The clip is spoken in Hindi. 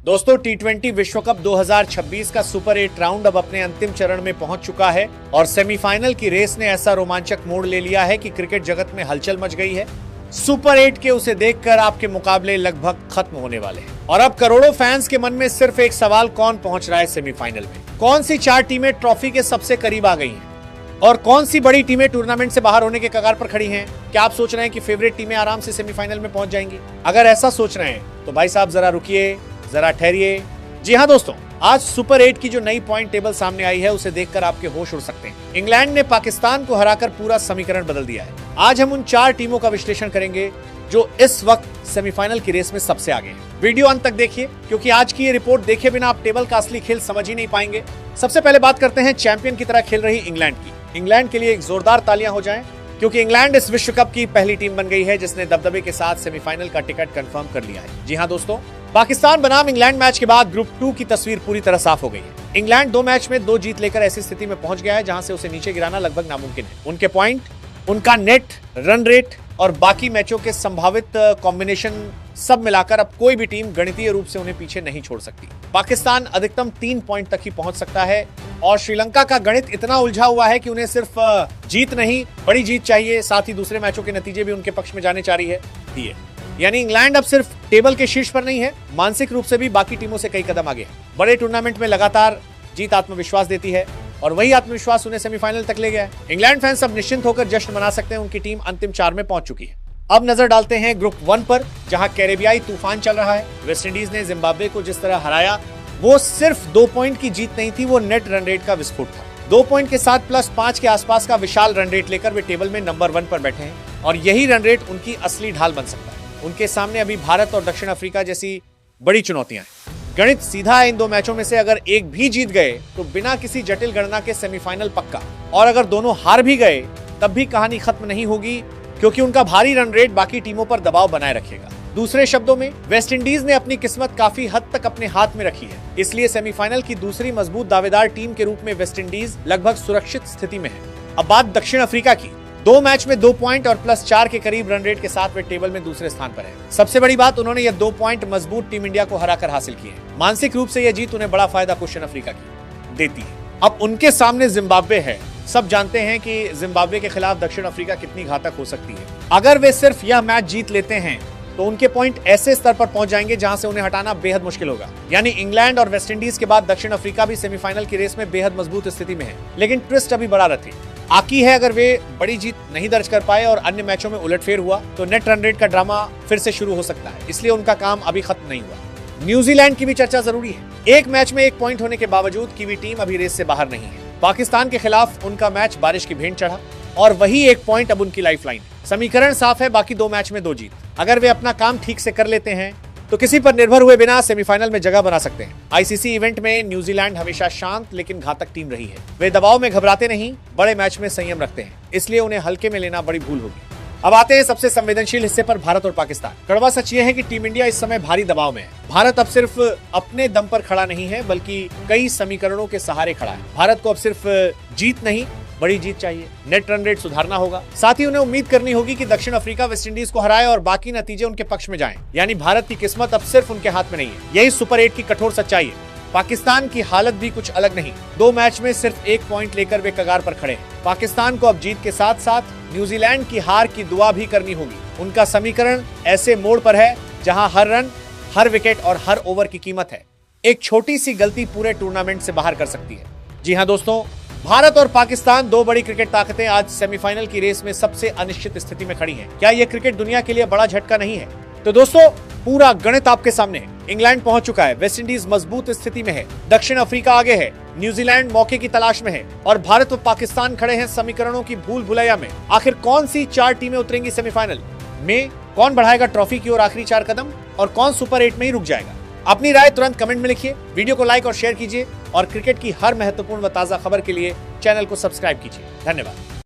दोस्तों टी20 विश्व कप 2026 का सुपर 8 राउंड अब अपने अंतिम चरण में पहुंच चुका है और सेमीफाइनल की रेस ने ऐसा रोमांचक मोड़ ले लिया है कि क्रिकेट जगत में हलचल मच गई है। सुपर 8 के उसे देखकर आपके मुकाबले लगभग खत्म होने वाले हैं और अब करोड़ों फैंस के मन में सिर्फ एक सवाल, कौन पहुंच रहा है सेमीफाइनल में? कौन सी 4 टीमें ट्रॉफी के सबसे करीब आ गई हैं और कौन सी बड़ी टीमें टूर्नामेंट से बाहर होने के कगार पर खड़ी हैं? क्या आप सोच रहे हैं कि फेवरेट टीमें आराम से सेमीफाइनल में पहुंच जाएंगी? अगर ऐसा सोच रहे हैं तो भाई साहब जरा रुकिए, जरा ठहरिए। जी हाँ दोस्तों, आज सुपर 8 की जो नई पॉइंट टेबल सामने आई है उसे देखकर आपके होश उड़ सकते हैं। इंग्लैंड ने पाकिस्तान को हराकर पूरा समीकरण बदल दिया है। आज हम उन 4 टीमों का विश्लेषण करेंगे जो इस वक्त सेमीफाइनल की रेस में सबसे आगे हैं। वीडियो अंत तक देखिए क्योंकि आज की ये रिपोर्ट देखे बिना आप टेबल का असली खेल समझ ही नहीं पाएंगे। सबसे पहले बात करते हैं चैंपियन की तरह खेल रही इंग्लैंड की। इंग्लैंड के लिए एक जोरदार तालियां हो जाएं क्योंकि इंग्लैंड इस विश्व कप की पहली टीम बन गई है जिसने दबदबे के साथ सेमीफाइनल का टिकट कंफर्म कर लिया है। जी हाँ दोस्तों, पाकिस्तान बनाम इंग्लैंड मैच के बाद ग्रुप 2 की तस्वीर पूरी तरह साफ हो गई है। इंग्लैंड 2 मैच में 2 जीत लेकर ऐसी स्थिति में पहुंच गया है जहां से उसे नीचे गिराना लगभग नामुमकिन है। उनके पॉइंट, उनका नेट रन रेट और बाकी मैचों के संभावित कॉम्बिनेशन सब मिलाकर अब कोई भी टीम गणितीय रूप से उन्हें पीछे नहीं छोड़ सकती। पाकिस्तान अधिकतम 3 पॉइंट तक ही पहुंच सकता है और श्रीलंका का गणित इतना उलझा हुआ है कि उन्हें सिर्फ जीत नहीं, बड़ी जीत चाहिए। साथ ही दूसरे मैचों के नतीजे भी उनके पक्ष में जाने चाह रही है। यानी इंग्लैंड अब सिर्फ टेबल के शीर्ष पर नहीं है, मानसिक रूप से भी बाकी टीमों से कई कदम आगे है। बड़े टूर्नामेंट में लगातार जीत आत्मविश्वास देती है और वही आत्मविश्वास उन्हें सेमीफाइनल तक ले गया है। इंग्लैंड फैंस अब निश्चिंत होकर जश्न मना सकते हैं, उनकी टीम अंतिम 4 में पहुंच चुकी है। अब नजर डालते हैं ग्रुप 1 पर, जहां कैरेबियाई तूफान चल रहा है। वेस्टइंडीज ने जिम्बाब्वे को जिस तरह हराया, वो सिर्फ 2 पॉइंट की जीत नहीं थी, वो नेट रन रेट का विस्फोट था। 2 पॉइंट के साथ +5 के आसपास का विशाल रन रेट लेकर वे टेबल में नंबर 1 पर बैठे हैं और यही रन रेट उनकी असली ढाल बन सकता है। उनके सामने अभी भारत और दक्षिण अफ्रीका जैसी बड़ी चुनौतियां हैं। गणित सीधा है, इन 2 मैचों में से अगर एक भी जीत गए तो बिना किसी जटिल गणना के सेमीफाइनल पक्का, और अगर दोनों हार भी गए तब भी कहानी खत्म नहीं होगी क्योंकि उनका भारी रन रेट बाकी टीमों पर दबाव बनाए रखेगा। दूसरे शब्दों में वेस्टइंडीज ने अपनी किस्मत काफी हद तक अपने हाथ में रखी है, इसलिए सेमीफाइनल की दूसरी मजबूत दावेदार टीम के रूप में वेस्टइंडीज लगभग सुरक्षित स्थिति में है। अब बात दक्षिण अफ्रीका की। 2 मैच में 2 पॉइंट और +4 के करीब रन रेट के साथ वे टेबल में दूसरे स्थान पर है। सबसे बड़ी बात, उन्होंने ये 2 पॉइंट मजबूत टीम इंडिया को हराकर हासिल किए हैं। मानसिक रूप से यह जीत उन्हें बड़ा फायदा क्वेश्चन अफ्रीका की देती है। अब उनके सामने जिम्बाब्वे है। सब जानते हैं कि जिम्बाब्वे के खिलाफ दक्षिण अफ्रीका कितनी घातक हो सकती है। अगर वे सिर्फ यह मैच जीत लेते हैं तो उनके पॉइंट ऐसे स्तर पर पहुंच जाएंगे जहां से उन्हें हटाना बेहद मुश्किल होगा। यानी इंग्लैंड और वेस्टइंडीज के बाद दक्षिण अफ्रीका भी सेमीफाइनल की रेस में बेहद मजबूत स्थिति में है। लेकिन ट्विस्ट अभी बड़ा रथी आकी है। अगर वे बड़ी जीत नहीं दर्ज कर पाए और अन्य मैचों में उलटफेर हुआ तो नेट रन रेट का ड्रामा फिर से शुरू हो सकता है, इसलिए उनका काम अभी खत्म नहीं हुआ। न्यूजीलैंड की भी चर्चा जरूरी है। एक मैच में 1 पॉइंट होने के बावजूद कीवी टीम अभी रेस से बाहर नहीं है। पाकिस्तान के खिलाफ उनका मैच बारिश की भेंट चढ़ा और वही 1 पॉइंट अब उनकी लाइफलाइन। समीकरण साफ है, बाकी 2 मैच में 2 जीत। अगर वे अपना काम ठीक से कर लेते हैं तो किसी पर निर्भर हुए बिना सेमीफाइनल में जगह बना सकते हैं। आईसीसी इवेंट में न्यूजीलैंड हमेशा शांत लेकिन घातक टीम रही है। वे दबाव में घबराते नहीं, बड़े मैच में संयम रखते हैं, इसलिए उन्हें हल्के में लेना बड़ी भूल होगी। अब आते हैं सबसे संवेदनशील हिस्से पर, भारत और पाकिस्तान। कड़वा सच ये है कि टीम इंडिया इस समय भारी दबाव में है। भारत अब सिर्फ अपने दम पर खड़ा नहीं है बल्कि कई समीकरणों के सहारे खड़ा है। भारत को अब सिर्फ जीत नहीं, बड़ी जीत चाहिए। नेट रन रेट सुधारना होगा। साथ ही उन्हें उम्मीद करनी होगी कि दक्षिण अफ्रीका वेस्टइंडीज को हराए और बाकी नतीजे उनके पक्ष में जाएं। यानी भारत की किस्मत अब सिर्फ उनके हाथ में नहीं है। यही सुपर 8 की कठोर सच्चाई है। पाकिस्तान की हालत भी कुछ अलग नहीं। 2 मैच में सिर्फ 1 पॉइंट लेकर वे कगार पर खड़े हैं। पाकिस्तान को अब जीत के साथ साथ न्यूजीलैंड की हार की दुआ भी करनी होगी। उनका समीकरण ऐसे मोड़ पर है जहां हर रन, हर विकेट और हर ओवर की कीमत है। एक छोटी सी गलती पूरे टूर्नामेंट से बाहर कर सकती है। जी हाँ दोस्तों, भारत और पाकिस्तान 2 बड़ी क्रिकेट ताकतें आज सेमीफाइनल की रेस में सबसे अनिश्चित स्थिति में खड़ी हैं। क्या यह क्रिकेट दुनिया के लिए बड़ा झटका नहीं है? तो दोस्तों, पूरा गणित आपके सामने है। इंग्लैंड पहुंच चुका है, वेस्टइंडीज मजबूत स्थिति में है, दक्षिण अफ्रीका आगे है, न्यूजीलैंड मौके की तलाश में है और भारत और पाकिस्तान खड़े हैं समीकरणों की भूल भुलैया में। आखिर कौन सी 4 टीमें उतरेंगी सेमीफाइनल में? कौन बढ़ाएगा ट्रॉफी की ओर आखिरी 4 कदम और कौन सुपर 8 में ही रुक जाएगा? अपनी राय तुरंत कमेंट में लिखिए, वीडियो को लाइक और शेयर कीजिए और क्रिकेट की हर महत्वपूर्ण व ताजा खबर के लिए चैनल को सब्सक्राइब कीजिए। धन्यवाद।